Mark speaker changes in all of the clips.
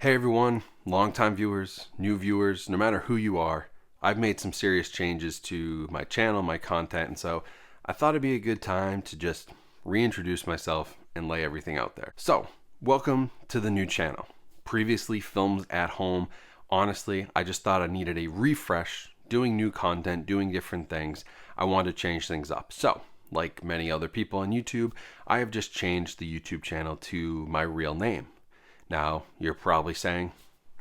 Speaker 1: Hey everyone, longtime viewers, new viewers, no matter who you are, I've made some serious changes to my channel, my content, and so I thought it'd be a good time to just reintroduce myself and lay everything out there. So, welcome to the new channel. Previously films at home. Honestly, I just thought I needed a refresh, doing new content, doing different things. I wanted to change things up. So, like many other people on YouTube, I have just changed the YouTube channel to my real name. Now, you're probably saying,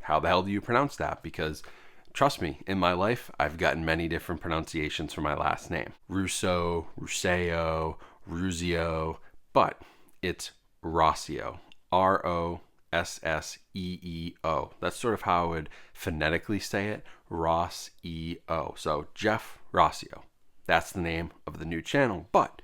Speaker 1: how the hell do you pronounce that? Because trust me, in my life, I've gotten many different pronunciations for my last name. Rauseo, Rauseo, Rauseo, but it's Rauseo. Rosseo. That's sort of how I would phonetically say it. Ross-E-O. So Jeff Rauseo. That's the name of the new channel. But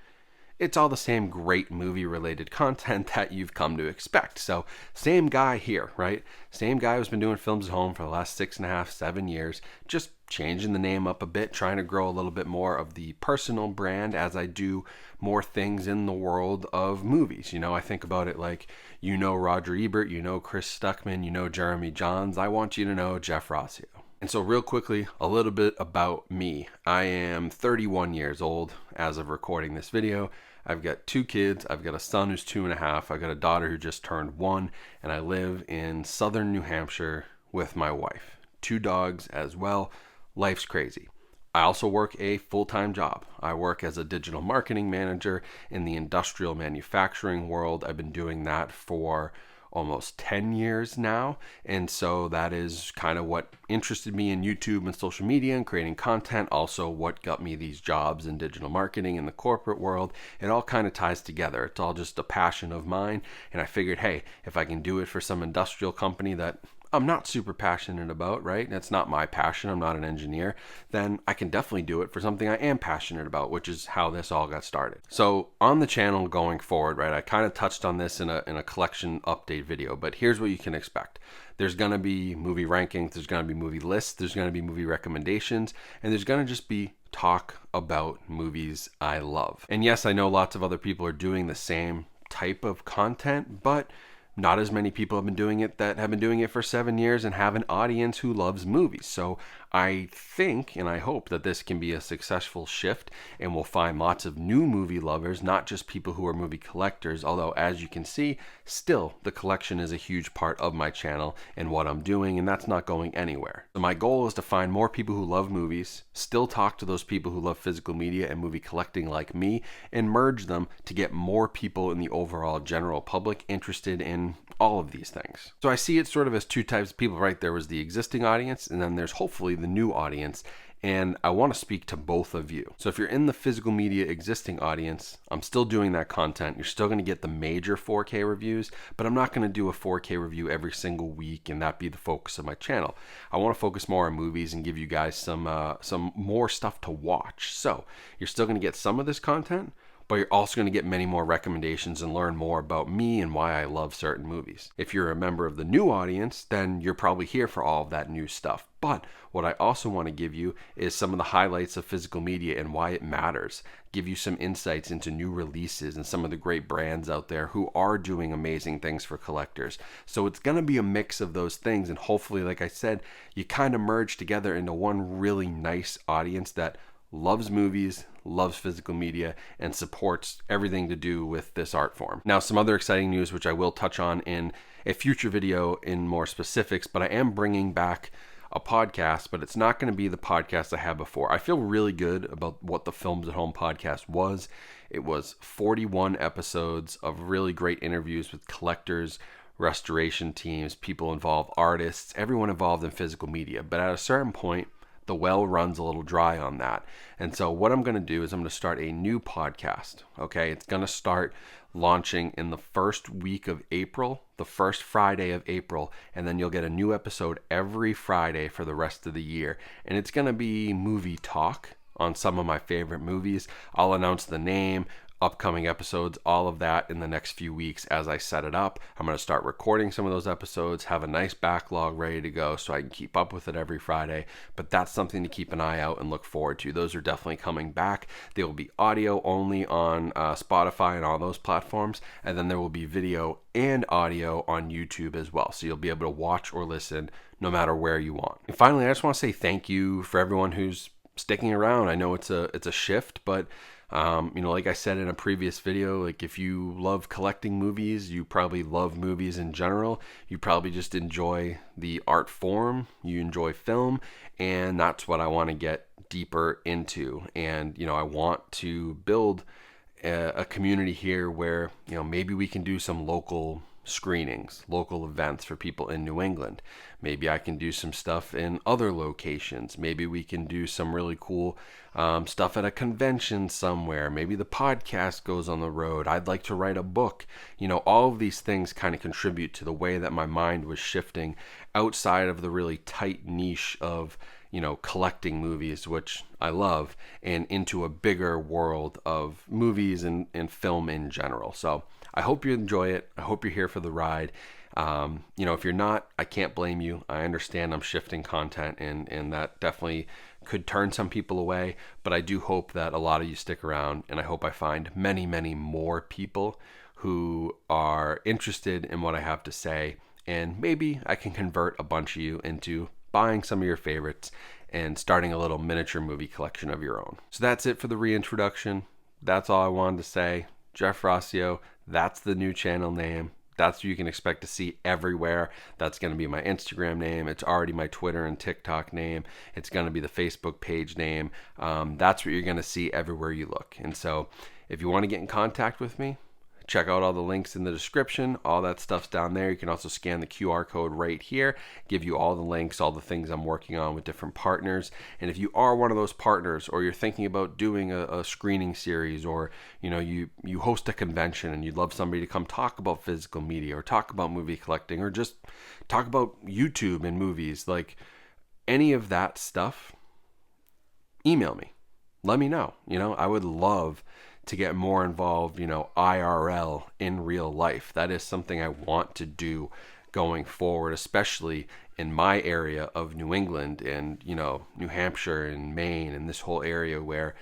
Speaker 1: it's all the same great movie related content that you've come to expect. So same guy here, right? Same guy who's been doing films at home for the last 6.5, 7 years, just changing the name up a bit, trying to grow a little bit more of the personal brand as I do more things in the world of movies. You know, I think about it like, you know Roger Ebert, you know Chris Stuckman, you know Jeremy Johns. I want you to know Jeff Rauseo. And so real quickly, a little bit about me. I am 31 years old as of recording this video. I've got 2 kids. I've got a son who's 2.5. I've got a daughter who just turned 1. And I live in southern New Hampshire with my wife. 2 dogs as well. Life's crazy. I also work a full-time job. I work as a digital marketing manager in the industrial manufacturing world. I've been doing that for almost 10 years now, and so that is kind of what interested me in YouTube and social media and creating content, also what got me these jobs in digital marketing in the corporate world. It all kind of ties together. It's all just a passion of mine, and I figured, hey, if I can do it for some industrial company that I'm not super passionate about, right? That's not my passion. I'm not an engineer. Then I can definitely do it for something I am passionate about, which is how this all got started. So on the channel going forward, right, I kind of touched on this in a collection update video, but here's what you can expect. There's going to be movie rankings, there's going to be movie lists, there's going to be movie recommendations, and there's going to just be talk about movies I love. And yes, I know lots of other people are doing the same type of content, but not as many people have been doing it that have been doing it for 7 years and have an audience who loves movies. So I think and I hope that this can be a successful shift and we'll find lots of new movie lovers, not just people who are movie collectors. Although, as you can see, still the collection is a huge part of my channel and what I'm doing, and that's not going anywhere. So my goal is to find more people who love movies, still talk to those people who love physical media and movie collecting like me, and merge them to get more people in the overall general public interested in all of these things. So I see it sort of as 2 types of people, right? There was the existing audience, and then there's hopefully the new audience. And I want to speak to both of you. So if you're in the physical media existing audience, I'm still doing that content. You're still going to get the major 4K reviews, but I'm not going to do a 4K review every single week and that be the focus of my channel. I want to focus more on movies and give you guys some more stuff to watch. So you're still going to get some of this content, but you're also going to get many more recommendations and learn more about me and why I love certain movies. If you're a member of the new audience, then you're probably here for all of that new stuff. But what I also want to give you is some of the highlights of physical media and why it matters. Give you some insights into new releases and some of the great brands out there who are doing amazing things for collectors. So it's going to be a mix of those things, and hopefully, like I said, you kind of merge together into one really nice audience that loves movies, loves physical media, and supports everything to do with this art form. Now, some other exciting news, which I will touch on in a future video in more specifics, but I am bringing back a podcast, but it's not going to be the podcast I had before. I feel really good about what the Films at Home podcast was. It was 41 episodes of really great interviews with collectors, restoration teams, people involved, artists, everyone involved in physical media. But at a certain point, the well runs a little dry on that. And so what I'm going to do is I'm going to start a new podcast. Okay, it's going to start launching in the first week of April, the first Friday of April, and then you'll get a new episode every Friday for the rest of the year. And it's going to be movie talk on some of my favorite movies. I'll announce the name. upcoming episodes, all of that in the next few weeks as I set it up. I'm going to start recording some of those episodes, have a nice backlog ready to go so I can keep up with it every Friday. But that's something to keep an eye out and look forward to. Those are definitely coming back. They will be audio only on Spotify and all those platforms, and then there will be video and audio on YouTube as well. So you'll be able to watch or listen no matter where you want. And finally, I just want to say thank you for everyone who's sticking around. I know it's a shift, but like I said in a previous video, like if you love collecting movies, you probably love movies in general. You probably just enjoy the art form, you enjoy film, and that's what I want to get deeper into. And I want to build a community here where maybe we can do some local screenings, local events for people in New England. Maybe I can do some stuff in other locations. Maybe we can do some really cool stuff at a convention somewhere. Maybe the podcast goes on the road. I'd like to write a book. All of these things kind of contribute to the way that my mind was shifting outside of the really tight niche of collecting movies, which I love, and into a bigger world of movies and film in general. So I hope you enjoy it. I hope you're here for the ride. If you're not, I can't blame you. I understand I'm shifting content, and that definitely could turn some people away, but I do hope that a lot of you stick around, and I hope I find many, many more people who are interested in what I have to say, and maybe I can convert a bunch of you into buying some of your favorites and starting a little miniature movie collection of your own. So that's it for the reintroduction. That's all I wanted to say. Jeff Rauseo, that's the new channel name. That's what you can expect to see everywhere. That's going to be my Instagram name. It's already my Twitter and TikTok name. It's going to be the Facebook page name. That's what you're going to see everywhere you look. And so if you want to get in contact with me, check out all the links in the description. All that stuff's down there. You can also scan the QR code right here, give you all the links, all the things I'm working on with different partners. And if you are one of those partners, or you're thinking about doing a screening series, or you host a convention and you'd love somebody to come talk about physical media or talk about movie collecting or just talk about YouTube and movies, like any of that stuff, email me. Let me know. I would love to get more involved, IRL, in real life. That is something I want to do going forward, especially in my area of New England and, New Hampshire and Maine and this whole area where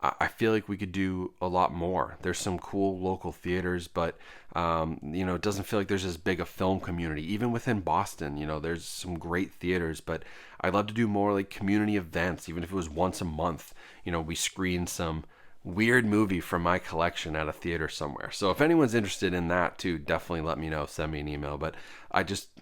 Speaker 1: I feel like we could do a lot more. There's some cool local theaters, but, it doesn't feel like there's as big a film community. Even within Boston, there's some great theaters, but I'd love to do more like community events, even if it was once a month. We screen some weird movie from my collection at a theater somewhere. So if anyone's interested in that too, definitely let me know. Send me an email. But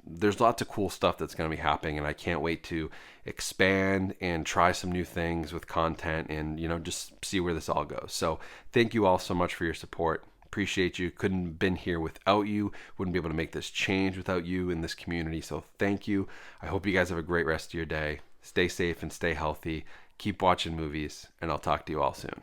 Speaker 1: there's lots of cool stuff that's going to be happening, and I can't wait to expand and try some new things with content and, just see where this all goes. So thank you all so much for your support. Appreciate you. Couldn't have been here without you. Wouldn't be able to make this change without you in this community. So thank you. I hope you guys have a great rest of your day. Stay safe and stay healthy. Keep watching movies, and I'll talk to you all soon.